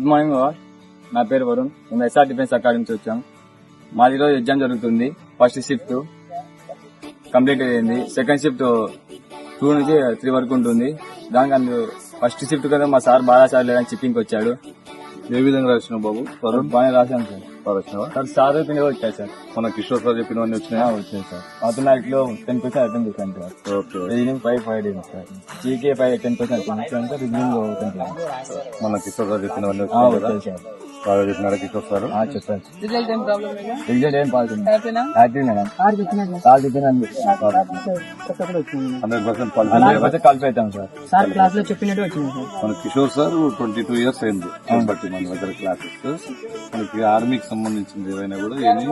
Good morning నా పేరు వరుణ్. మేము ఎస్ఆర్ డిఫెన్స్ అకాడమీ నుంచి వచ్చాం. మాది ఈరోజు ఎగ్జామ్ జరుగుతుంది. ఫస్ట్ షిఫ్ట్ కంప్లీట్ అయ్యింది. సెకండ్ షిఫ్ట్ 2 నుంచి 3 వరకు ఉంటుంది. దానికి ఫస్ట్ షిఫ్ట్ కదా మా సార్ బాగా సార్ లేదని చిప్పింగ్కి వచ్చాడు. ఏ విధంగా రాసినావు బాబు? బాగా రాశాను సార్. బాగా రాసినావా? సార్ చెప్పినవి వచ్చాయి సార్. మన కిషోర్ సార్ చెప్పినవన్నీ వచ్చినాయా? వచ్చాయి సార్. ఆటోమేటిక్లో 10% అటెండ్ చేశాను sir. Okay. Reasoning 5 days sir. GK 10% attend చేశాను సార్. రీజనింగ్ 10%. మన కిషోర్ సార్ చెప్పినవన్నీ వచ్చాయి సార్. బాగా చెప్పినారా కిషోర్ సార్? చెప్పాను. రిజల్ట్ ఏం ప్రాబ్లం లేదా? రిజల్ట్ ఏం ప్రాబ్లం? హ్యాపీనా? Happy madam. సార్ చెప్పినాను. 100% క్వాలిఫై అవుతాం సార్. సార్ క్లాస్ లో చెప్పినట్టు వచ్చింది సార్. మన కిషోర్ సార్ 22 ఇయర్స్ అయింది బట్టి మన దగ్గర క్లాసెస్. మనకి ఆర్మీకి సంబంధించింది ఏవైనా కూడా ఏమి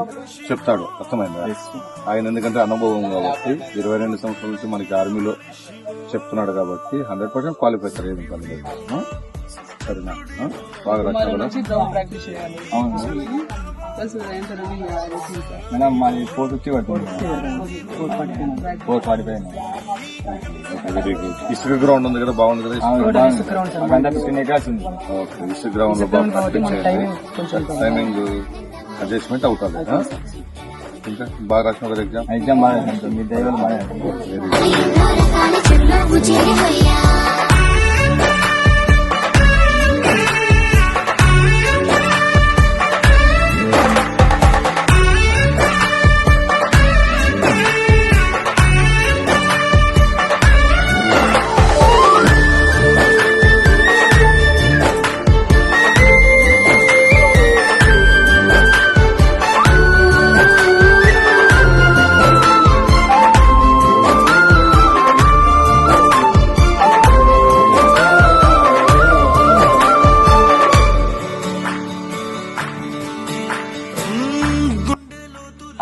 చెప్తాడు, అర్థమైందా? ఆయన ఎందుకంటే అనుభవం కాబట్టి 22 సంవత్సరాల నుంచి మనకి ఆర్మీలో చెప్తున్నాడు కాబట్టి 100% క్వాలిఫై సార్. ఏమి పని లేదు. సరేనా? బాగా రాశారు కదా? గ్రౌండ్ ప్రాక్టీస్ చేయాలి. అవును మేడం. మాది 450 పడుతుంది. 445. Very good. ఇసుక గ్రౌండ్ ఉంది కదా, బాగుంది కదా? 15 acres ఉంది. ఓకే. ఇసుక గ్రౌండ్ లో బాగా ప్రాక్టీస్ చేయాలి. టైమింగ్ అడ్జస్ట్మెంట్ అవుతుంది. ఇంకా బాగా రాసిన కదా ఎగ్జామ్? ఎగ్జామ్ బాగా రాశాను. మీ దైవాలు బాగా రాశాను. Very good.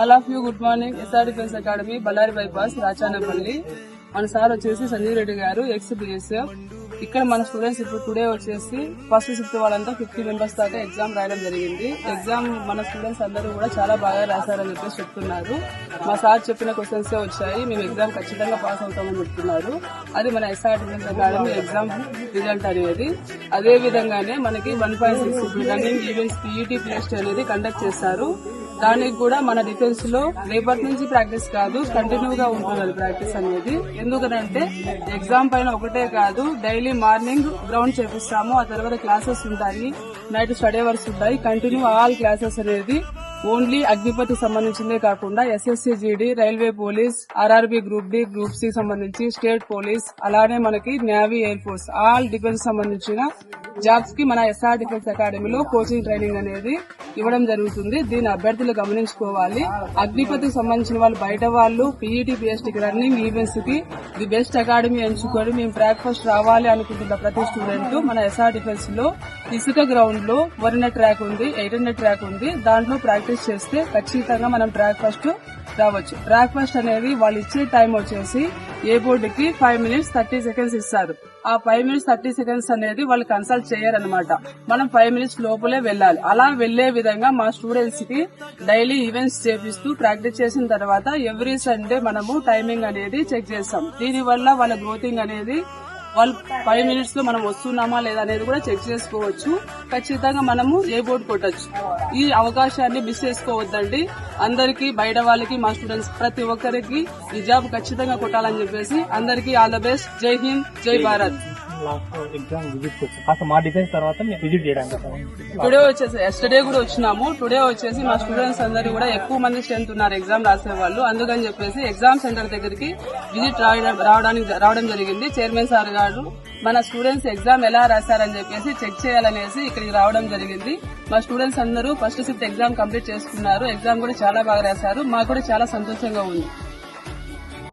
All of you good morning. SR defence academy, Ballari bypass, Rachanapalli. మన సార్ వచ్చేసి సంజీవ్ రెడ్డి గారు, ఎక్స్-BSF. ఇక్కడ మన స్టూడెంట్స్ ఇప్పుడు టుడే వచ్చేసి ఫస్ట్ షిఫ్ట్ వాళ్ళంతా 50 మెంబర్స్ దాకా ఎగ్జామ్ రాయడం జరిగింది. ఎగ్జామ్ మన స్టూడెంట్స్ అందరూ కూడా చాలా బాగా రాశారని చెప్పేసి చెప్తున్నారు. మా సార్ చెప్పిన క్వశ్చన్స్ వచ్చాయి. మేము ఎగ్జామ్ ఖచ్చితంగా పాస్ అవుతామని చెప్తున్నారు. అది మన SR defence academy exam result అనేది. అదే విధంగానే మనకి 1.6 రన్నింగ్ ఈవెంట్స్ PET టెస్ట్ అనేది కండక్ట్ చేస్తారు. దానికి కూడా మన డిఫెన్స్ లో రేపటి నుంచి ప్రాక్టీస్ కాదు, కంటిన్యూగా ఉంటుంది ప్రాక్టీస్ అనేది. ఎందుకంటే ఎగ్జామ్ పైన ఒకటే కాదు, డైలీ మార్నింగ్ గ్రౌండ్ చేపిస్తాము. ఆ తర్వాత క్లాసెస్ ఉంటాయి, నైట్ స్టడీ అవర్స్ ఉంటాయి. కంటిన్యూ ఆల్ క్లాసెస్ అనేది ఓన్లీ అగ్నిపథ్ సంబంధించిందే కాకుండా SSC GD, railway police, RRB group D, group C సంబంధించి, స్టేట్ పోలీస్, అలానే మనకి navy, air force, all defence సంబంధించిన జాబ్స్ కి మన ఎస్ఆర్ డిఫెన్స్ అకాడమీలో కోచింగ్ ట్రైనింగ్ అనేది ఇవ్వడం జరుగుతుంది. దీని అభ్యర్థులు గమనించుకోవాలి. అగ్నిపథ్ సంబంధించిన వాళ్ళు, బయట వాళ్ళు PET PST రన్నింగ్ ఈవెంట్స్ కి ది బెస్ట్ అకాడమీ ఎంచుకొని మేము ట్రాక్ ఫస్ట్ రావాలి అనుకుంటున్న ప్రతి స్టూడెంట్ మన ఎస్ఆర్ డిఫెన్స్ లో ఇసుక గ్రౌండ్ లో 100 ట్రాక్ ఉంది, 800 ట్రాక్ ఉంది. దాంట్లో ప్రాక్టీస్ చేస్తే ఖచ్చితంగా మనం ట్రాక్ ఫస్ట్ రావచ్చు. ట్రాక్ ఫస్ట్ అనేది వాళ్ళు ఇచ్చే టైం వచ్చేసి ఏ బోర్డుకి 5 minutes 30 seconds ఇస్తారు. ఆ 5 minutes 30 seconds అనేది వాళ్ళు కన్సల్ట్ చేయరనమాట. మనం 5 minutes లోపలే వెళ్ళాలి. అలా వెళ్లే విధంగా మా స్టూడెంట్స్ కి డైలీ ఈవెంట్స్ చేపిస్తూ ప్రాక్టీస్ చేసిన తర్వాత ఎవ్రీ సండే మనము టైమింగ్ అనేది చెక్ చేస్తాం. దీనివల్ల వాళ్ళ గ్రోతింగ్ అనేది వాళ్ళు 5 minutes లో మనం వస్తున్నామా లేదా అనేది కూడా చెక్ చేసుకోవచ్చు. ఖచ్చితంగా మనము ఏ బోర్డు కొట్టచ్చు. ఈ అవకాశాన్ని మిస్ చేసుకోవద్దండి. అందరికీ, బయట వాళ్ళకి, మా స్టూడెంట్స్ ప్రతి ఒక్కరికి ఈ జాబ్ ఖచ్చితంగా కొట్టాలని చెప్పేసి అందరికీ ఆల్ ద బెస్ట్. జై హింద్, జై భారత్. ఎగ్జామ్ విజిట్ వచ్చాం. మా డిఫెన్స్ తర్వాత విజిట్ చేయడానికి టుడే వచ్చేసి ఎస్టర్డే కూడా వచ్చినాము. టుడే వచ్చేసి మా స్టూడెంట్స్ అందరూ కూడా ఎక్కువ మంది స్ట్రెంత్ ఉన్నారు ఎగ్జామ్ రాసే వాళ్ళు. అందుకని చెప్పేసి ఎగ్జామ్ సెంటర్ దగ్గరికి విజిట్ రావడం జరిగింది. చైర్మన్ సార్ గారు మన స్టూడెంట్స్ ఎగ్జామ్ ఎలా రాశారని చెప్పేసి చెక్ చేయాలనేసి ఇక్కడికి రావడం జరిగింది. మా స్టూడెంట్స్ అందరూ ఫస్ట్ షిఫ్ట్ ఎగ్జామ్ కంప్లీట్ చేసుకున్నారు. ఎగ్జామ్ కూడా చాలా బాగా రాశారు. మాకు కూడా చాలా సంతోషంగా ఉంది.